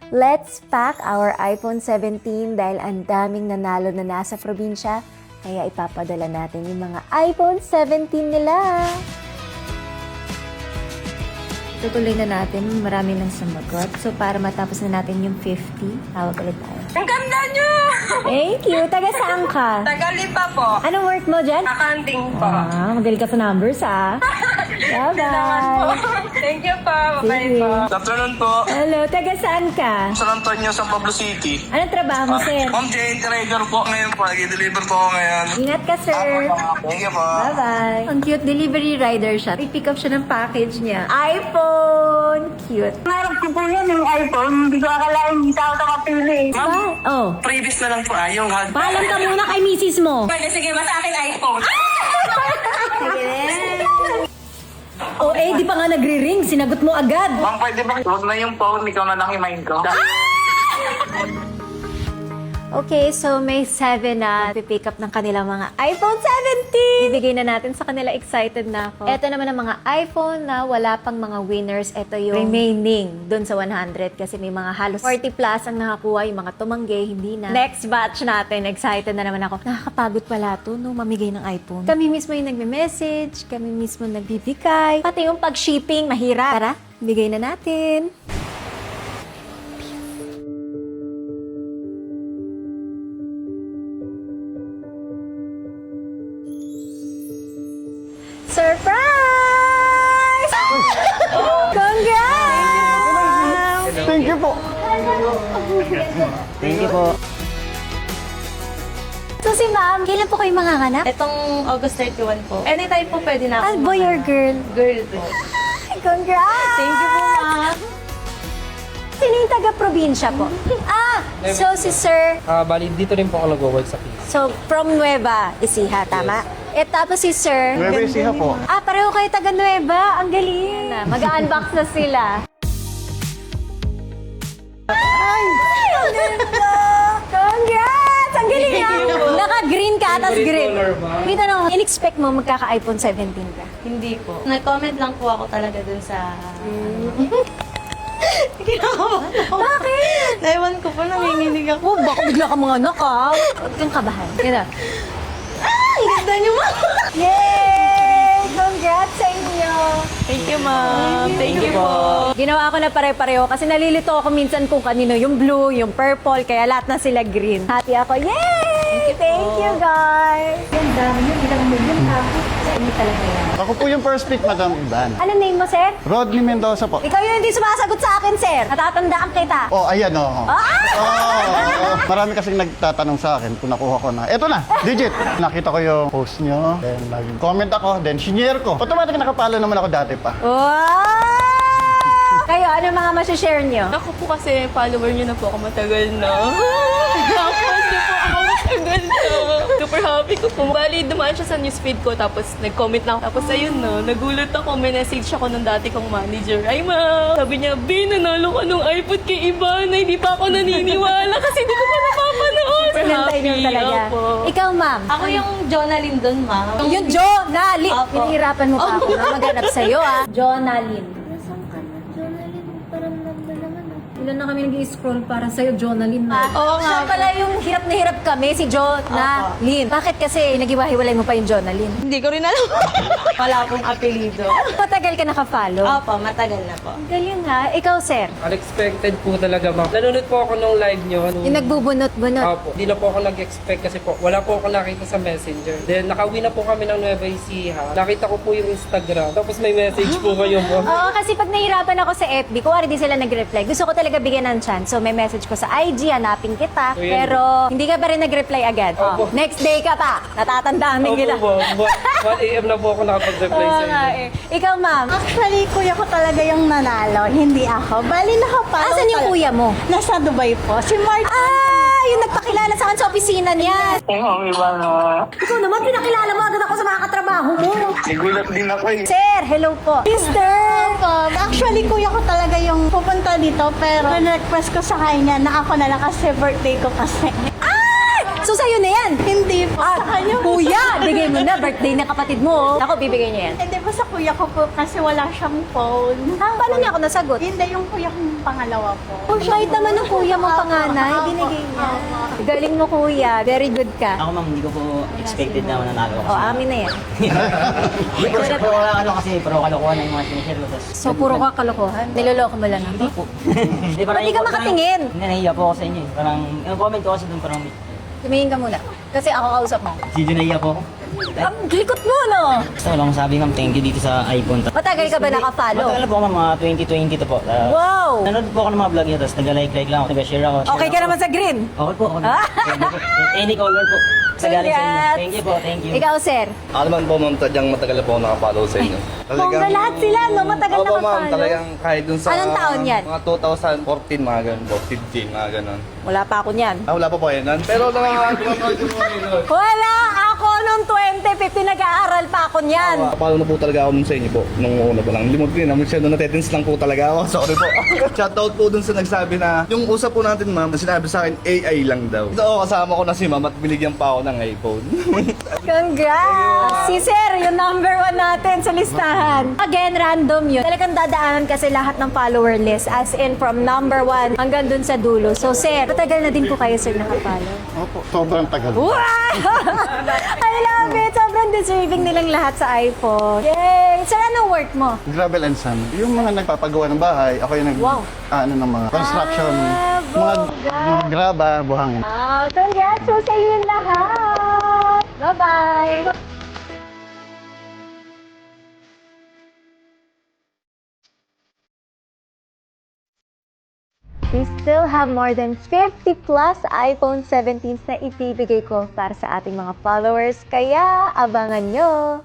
Let's pack our iPhone 17 dahil ang daming nanalo na nasa probinsya. Kaya ipapadala natin yung mga iPhone 17 nila. Tutuloy na natin. Marami nang sumagot. So, para matapos na natin yung 50, tawag ulit tayo. Ang ganda nyo! Thank you! Taga saan ka? Tagalipa po. Anong work mo dyan? Accounting po. Magaling ka sa numbers, ah. Bye-bye! Thank you po. Bye po. Good afternoon po. Hello, taga saan ka? San Antonio, San Pablo City. Anong trabaho mo, sir? Ma'am Jane, trader po ngayon po. Nag-deliver po ako ngayon. Ingat ka, sir. Thank you po. Bye-bye. Ang cute delivery rider siya. I-pick up siya ng package niya. iPhone! Cute. Meron ko po yan yung iPhone. Hindi ko akalain hindi ako makapili. Ba? Oh. Previous na lang po yung hug. Paalam ka muna kay misis mo. Pwede, sige, mas akin iPhone. Oh, di pa nga nagre-ring. Sinagot mo agad. Ma'am, pwede ba? Huwag na yung phone, ikaw na lang i-mind ko. Okay, so may 7 na pipick up ng kanilang mga iPhone 17. Ibigay na natin sa kanila. Excited na ako. Ito naman ang mga iPhone na wala pang mga winners. Ito yung remaining dun sa 100 kasi may mga halos 40 plus ang nakakuha. Yung mga tumanggi, hindi na. Next batch natin. Excited na naman ako. Nakakapagod pala to, no? Mamigay ng iPhone. Kami mismo yung nagme-message. Kami mismo nagbibigay. Pati yung pag-shipping, mahirap. Tara, bigay na natin. Surprise! Congrats! Thank you po. Thank you po. So si ma'am, kailan po kayo manganganak? Itong August 31 po. Anytime po pwede na ako. Boy or girl? Girl po. Congrats! Thank you po, ma'am. Sino yung taga-probinsya po? So si sir, Bali, dito rin po ako nag-work sa PIS. so from Nueva Ecija, tama? Tapos si sir, Nueva Ecija po. pareho kayo taga Nueva. Ang galing. Mag-unbox na sila. Ay! Ang ganda! Congrats! Ang galing nga! Naka-green ka, tapos green. color ba? May tanong, in-expect mo magkaka-iPhone 17 ka? Hindi po. Nag-comment lang po ako talaga dun sa... Bakit? Ewan ko po, nanginginig ako. Oh, baka bigla ka mga anak, ah. Huwag kang kabahan. Yan na. Ang ganda niyo, ma'am. Yay! Congrats sa inyo! Thank you, ma'am. Thank you po. Ginawa ko na pare-pareho kasi nalilito ako minsan kung kanino yung blue, yung purple, kaya lahat na sila green. Happy ako. Yay! Thank you, guys! Ang dami yun. Ilang million happy. Sa inyo talaga yan. Ako po yung first pick, Madam Ivan. Ano name mo, sir? Rodney Mendoza po. Ikaw yung hindi sumasagot sa akin, sir. Natatandaan kita. Oh, ayan oh. Ah! Marami kasing nagtatanong sa akin kung nakuha ko na. Eto na, digit. Nakita ko yung post nyo. Then nag-comment ako. Then sinare ko. Automatic nakapalo naman ako dati pa. Wow! Kayo, ano mga masashare nyo? Ako po kasi follower niyo na po ako matagal na. Tapos niyo po ako matagal na. Super happy ko po. Bali, dumaan siya sa newsfeed ko tapos nag-comment lang. Tapos ayun na, nagulat ako. May message ako ng dati kong manager. Ay ma'am, sabi niya, nanalo ko ng iPod kay Ivana. Hindi pa ako naniniwala kasi hindi ko pa napapanood. Super Sinantay nyo talaga. Opo. Ikaw, ma'am. Ako yung Jonalyn dun, ma'am. Yung Jonalyn. Opo. Hinihirapan mo pa ako na maghanap sa'yo, ah. Jonalyn. Ilan na kami nag-i-scroll para sa'yo, Jonalyn. Oo nga. Siya pala yung hirap na hirap kami, si Jonalyn. Bakit kasi naghiwa-hiwalay mo pa yung Jonalyn? Hindi ko rin alam. Wala akong apelido. Matagal ka naka-follow? Opo, matagal na po. Galing ha. Ikaw, sir. Unexpected po talaga, ma'am. Nanonood po ako nung live nyo. Yung nagbubunot-bunot. Opo. Hindi na po ako nag-expect kasi po, wala po ako nakita sa messenger. Then, nakauwi na po kami ng Nueva Ecija. Nakita ko po yung Instagram. Tapos may message po kayo, ma'am. Oo, kasi pag nahirapan ako sa FB, kuwari di sila nag-reply. Gusto ko talaga bigyan ng chance. So, may message ko sa IG, hanapin kita. So, yun. Pero, hindi ka pa rin nag-reply agad. Opo. Next day ka pa. Natatandaan din kita. Opo po. 1 AM na po ako nakapag-reply Oo sa nga inyo. eh. Ikaw, ma'am. Actually, kuya ko talaga yung nanalo, hindi ako. Bali, nakapalo. Asan yung talaga. kuya mo? Nasa Dubai po. Si Mark. Yung nagpakilala sa akin sa opisina niya. Oo, Ivana. Ikaw naman, pinakilala mo agad ako sa mga katrabaho mo. Nagulat din ako eh. Sir, hello po. Sister! Actually, kuya ko talaga yung pupunta dito, pero request ko sa kanya na ako na lang kasi birthday ko kasi. So, sa'yo na yan. Hindi po. Sa kanya. Kuya, bigay mo na. Birthday ng kapatid mo. Ako, bibigay niya yan. Hindi po sa kuya ko po kasi wala siyang phone. Paano niya ako nasagot? Hindi, yung kuya kong pangalawa po. Oh, shite naman ng kuya mo panganay. Binigay niya. Galing mo, kuya. Very good ka. Ako ma'am, hindi ko po expected na mananalo ako. Oh, amin na yan. Hindi ko po wala ano kasi puro kalokohan na yung mga sinishare ko. So, puro ka kalokohan. Niloloko mo lang. Hindi po. Hindi, Ba't di ka makatingin? Hindi, nahiya po ako sa inyo eh. Parang, yung comment ko kasi doon parang, Tumingin ka muna. Kasi ako kausap mo. hindi nahiya po ako. Ang likot mo, no? Gusto ko lang sabi ma'am, thank you dito sa iPhone. Matagal ka ba nakafollow? Matagal na po ako ma'am, mga 2020 to po. Wow! Nanonood po ako ng mga vlog niya, tapos nag-like lang ako, nag-share ako. Okay ka naman sa green? Okay po, okay. Any color po. Sa galing sa inyo. Congrats! Thank you po, thank you. Ikaw, sir. Ako naman po, ma'am, tadyang matagal na po ako nakapollow sa inyo. Bongga lahat sila, no? Matagal Opo, ma'am, nakafollow. talagang kahit dun sa... Anong taon yan? Mga 2014, mga ganun po, 15, mga ganun. Wala pa ako niyan. Wala pa po yan. Pero nakakapollow ko ngayon. Wala! Ako nung 2015 nag-aaral pa ako niyan. Napalo na po talaga ako nun sa inyo po, nung una pa lang. Limot ko yun, masyado natetens lang po talaga ako. Sorry po. Shoutout po dun sa nagsabi na, yung usap po natin, ma'am, na sinabi sa akin, AI lang daw. Oo, kasama ko na si ma'am at binigyan pa ako ng iPhone. Congrats! Si Sir, yung number 1 natin sa listahan. Again, random yun. Talagang dadaanan kasi lahat ng follower list. As in, from number 1 hanggang dun sa dulo. So, Sir, matagal na din po kayo, Sir, nakapollow. Opo, sobrang tagal. Wow! I love it! Sobrang deserving nilang lahat sa iPhone. Yay! Sir, anong work mo? Gravel and Sand. Yung mga nagpapagawa ng bahay, ako yung Wow. ano ng mga construction, mga graba, buhangin. Congrats po sa inyo lahat! Bye-bye! We still have more than 50 plus iPhone 17s na ibibigay ko para sa ating mga followers, kaya abangan nyo!